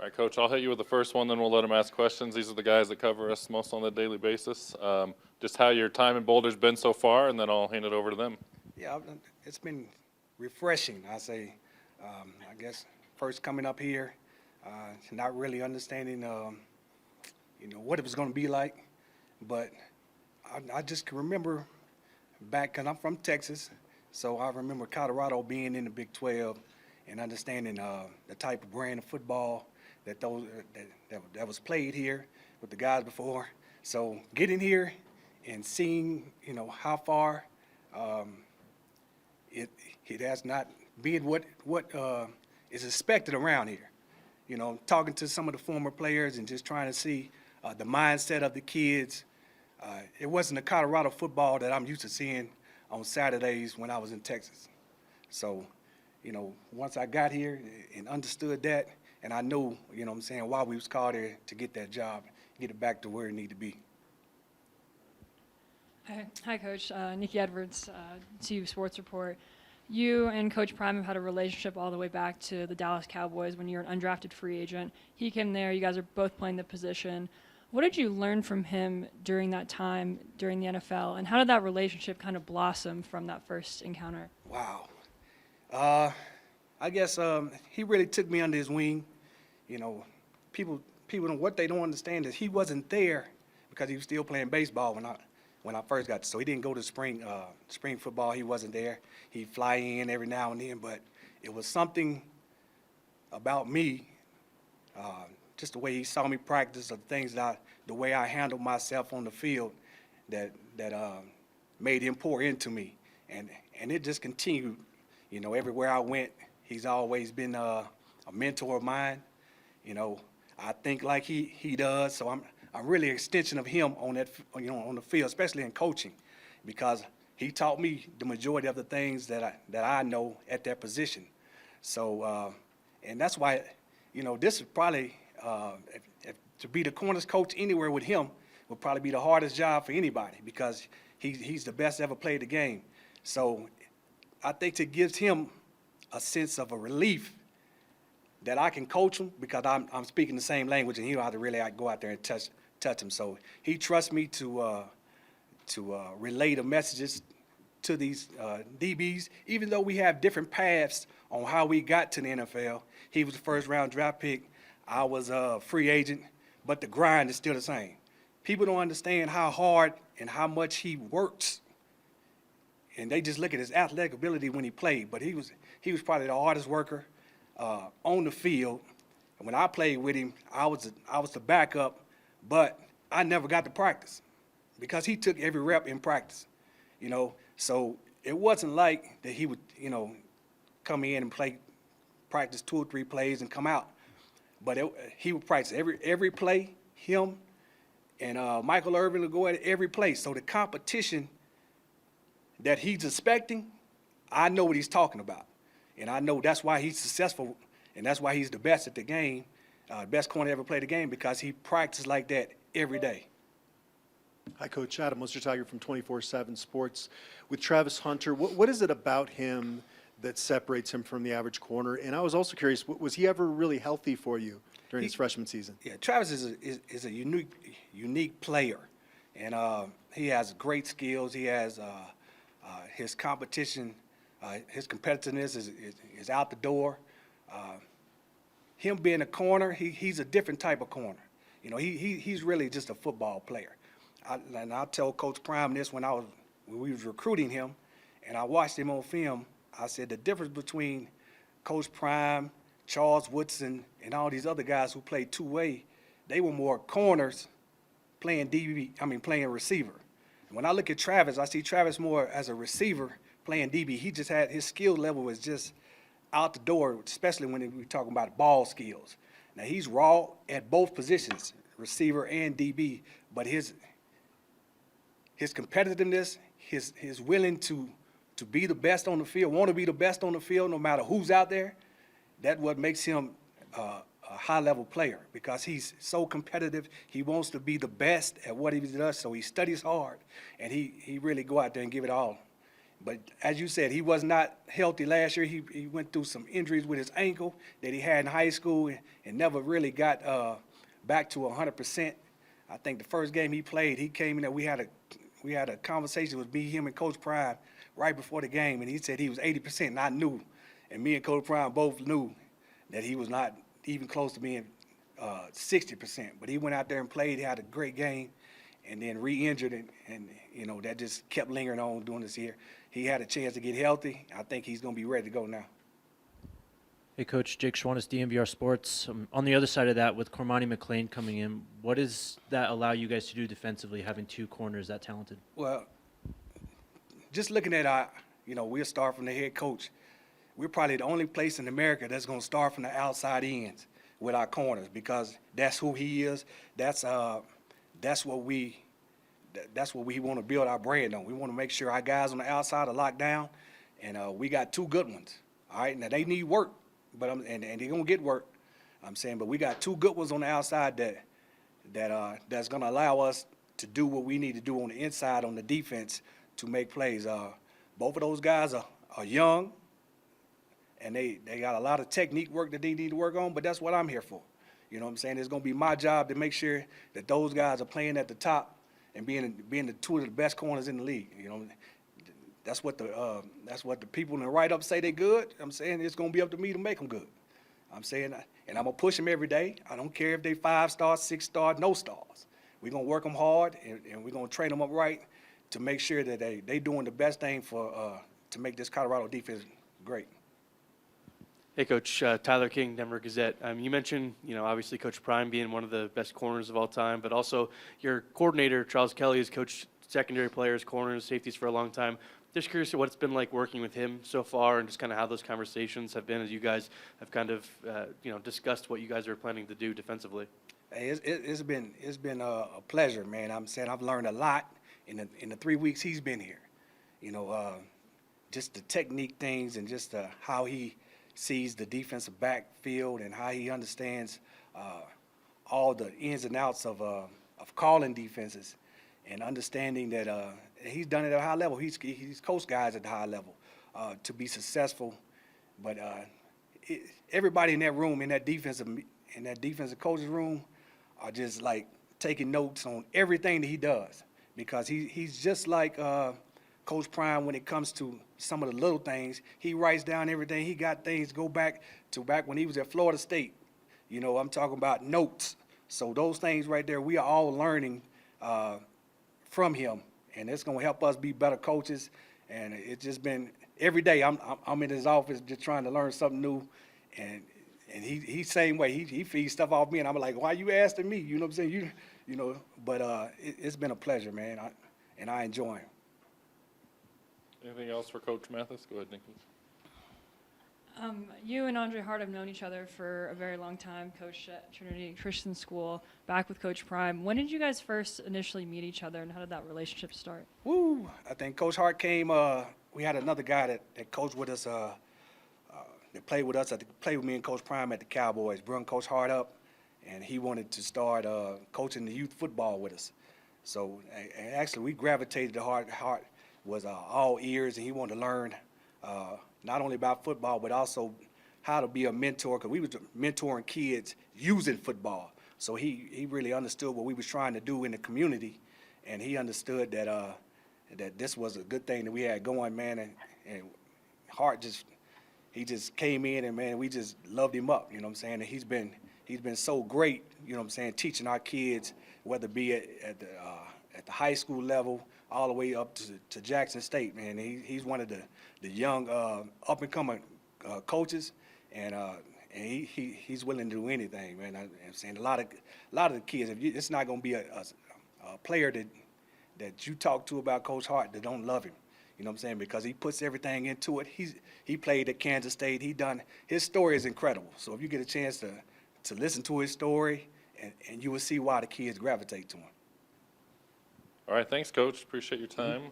All right, Coach, I'll hit you with the first one, then we'll let them ask questions. These are the guys that cover us most on a daily basis. Just how your time in Boulder's been so far, and then I'll hand it over to them. Yeah, it's been refreshing, I say. I guess first coming up here, not really understanding, what it was going to be like. But I just can remember back, because I'm from Texas, so I remember Colorado being in the Big 12 and understanding the type of brand of football that was played here with the guys before. So getting here and seeing, how far it has not been what is expected around here. Talking to some of the former players and just trying to see the mindset of the kids. It wasn't the Colorado football that I'm used to seeing on Saturdays when I was in Texas. So, once I got here and understood that, and I knew, why we was called here to get that job, get it back to where it needed to be. Hi, Coach. Nikki Edwards, CU Sports Report. You and Coach Prime have had a relationship all the way back to the Dallas Cowboys when you were an undrafted free agent. He came there. You guys are both playing the position. What did you learn from him during that time, during the NFL, and how did that relationship kind of blossom from that first encounter? Wow. I guess he really took me under his wing. People what they don't understand is he wasn't there because he was still playing baseball when I first got. So he didn't go to spring football. He wasn't there. He'd fly in every now and then, but it was something about me, just the way he saw me practice, or the way I handled myself on the field, that made him pour into me, and it just continued. Everywhere I went, he's always been a mentor of mine. I think like he does, so I'm really an extension of him on that, on the field, especially in coaching, because he taught me the majority of the things that I know at that position. So, and that's why, this is probably, if to be the corners coach anywhere with him would probably be the hardest job for anybody, because he's the best ever played the game. So I think it gives him a sense of a relief that I can coach him, because I'm speaking the same language, and he don't have to really go out there and touch him. So he trusts me to relay the messages to these DBs, even though we have different paths on how we got to the NFL. He was the first-round draft pick. I was a free agent, but the grind is still the same. People don't understand how hard and how much he works, and they just look at his athletic ability when he played. But he was probably the hardest worker on the field. And when I played with him, I was the backup, but I never got to practice because he took every rep in practice. So it wasn't like that he would, come in and practice 2 or 3 plays and come out. But he would practice every play, him and Michael Irvin would go at every play. So the competition that he's expecting, I know what he's talking about. And I know that's why he's successful, and that's why he's the best at the game, best corner ever played the game, because he practiced like that every day. Hi, Coach. Adam Lister-Tiger from 24/7 Sports. With Travis Hunter, what is it about him that separates him from the average corner? And I was also curious, was he ever really healthy for you during his freshman season? Yeah, Travis is a unique player, and he has great skills. He has his competition, his competitiveness is out the door. Him being a corner, he's a different type of corner. He's really just a football player. And I'll tell Coach Prime this when we was recruiting him, and I watched him on film. I said the difference between Coach Prime, Charles Woodson, and all these other guys who played two-way, they were more corners playing playing receiver. And when I look at Travis, I see Travis more as a receiver playing DB. He just had his skill level was just out the door, especially when we're talking about ball skills. Now he's raw at both positions, receiver and DB, but his competitiveness, his willing to be the best on the field, want to be the best on the field no matter who's out there, that's what makes him a high-level player, because he's so competitive. He wants to be the best at what he does, so he studies hard, and he really go out there and give it all But as you said, he was not healthy last year. He went through some injuries with his ankle that he had in high school and never really got back to 100%. I think the first game he played, he came in there. We had a conversation with me, him, and Coach Prime right before the game, and he said he was 80%, and I knew. And me and Coach Prime both knew that he was not even close to being 60%. But he went out there and played, had a great game, and then re-injured, and you know, that just kept lingering on during this year. He had a chance to get healthy. I think he's going to be ready to go now. Hey, Coach, Jake Schwannis, DMVR Sports. On the other side of that, with Cormani McLean coming in, what does that allow you guys to do defensively, having two corners that talented? Well, just looking at our, you know, we'll start from the head coach. We're probably the only place in America that's going to start from the outside ends with our corners because that's who he is. That's what we want to build our brand on. We want to make sure our guys on the outside are locked down, and we got two good ones. All right, now they need work, but and they're gonna get work. I'm saying, but we got two good ones on the outside that's gonna allow us to do what we need to do on the inside on the defense to make plays. Both of those guys are young, and they got a lot of technique work that they need to work on. But that's what I'm here for. You know what I'm saying? It's gonna be my job to make sure that those guys are playing at the top and being the two of the best corners in the league. You know, that's what the people in the write-up say they good. I'm saying it's gonna be up to me to make them good. I'm saying, and I'm gonna push them every day. I don't care if they 5-star, 6-star, no stars. We're gonna work them hard, and we're gonna train them up right to make sure that they doing the best thing for to make this Colorado defense great. Hey, Coach. Tyler King, Denver Gazette. You mentioned, obviously Coach Prime being one of the best corners of all time, but also your coordinator, Charles Kelly, has coached secondary players, corners, safeties for a long time. Just curious what it's been like working with him so far and just kind of how those conversations have been as you guys have kind of, discussed what you guys are planning to do defensively. Hey, it's been a pleasure, man. I'm saying I've learned a lot in the 3 weeks he's been here. Just the technique things and just how he sees the defensive backfield and how he understands all the ins and outs of calling defenses and understanding that he's done it at a high level. He's coached guys at the high level to be successful. But everybody in that room, in that defensive coach's room, are just like taking notes on everything that he does because he's just like Coach Prime when it comes to some of the little things. He writes down everything. He got things go back when he was at Florida State. I'm talking about notes. So those things right there, we are all learning from him, and it's going to help us be better coaches. And it's just been every day. I'm in his office just trying to learn something new, and he's same way. He feeds stuff off me, and I'm like, why you asking me? You know what I'm saying? But it's been a pleasure, man, and I enjoy him. Anything else for Coach Mathis? Go ahead, Nikki. You and Andre Hart have known each other for a very long time, coached at Trinity Christian School, back with Coach Prime. When did you guys first initially meet each other, and how did that relationship start? Woo! I think Coach Hart came. We had another guy that coached with us, that played with us, played with me and Coach Prime at the Cowboys. Brung Coach Hart up, and he wanted to start coaching the youth football with us. So actually, we gravitated to Hart. Hart was all ears, and he wanted to learn not only about football, but also how to be a mentor, because we was mentoring kids using football. So he really understood what we was trying to do in the community, and he understood that that this was a good thing that we had going, man. And Hart just came in, and man, we just loved him up. You know what I'm saying? And he's been so great. You know what I'm saying? Teaching our kids, whether it be at the high school level, all the way up to Jackson State, man. He's one of the young up-and-coming coaches, and he's willing to do anything, man. I'm saying a lot of the kids, it's not going to be a player that you talk to about Coach Hart that don't love him. You know what I'm saying? Because he puts everything into it. He played at Kansas State. His story is incredible. So if you get a chance to listen to his story, and you will see why the kids gravitate to him. All right, thanks, Coach. Appreciate your time.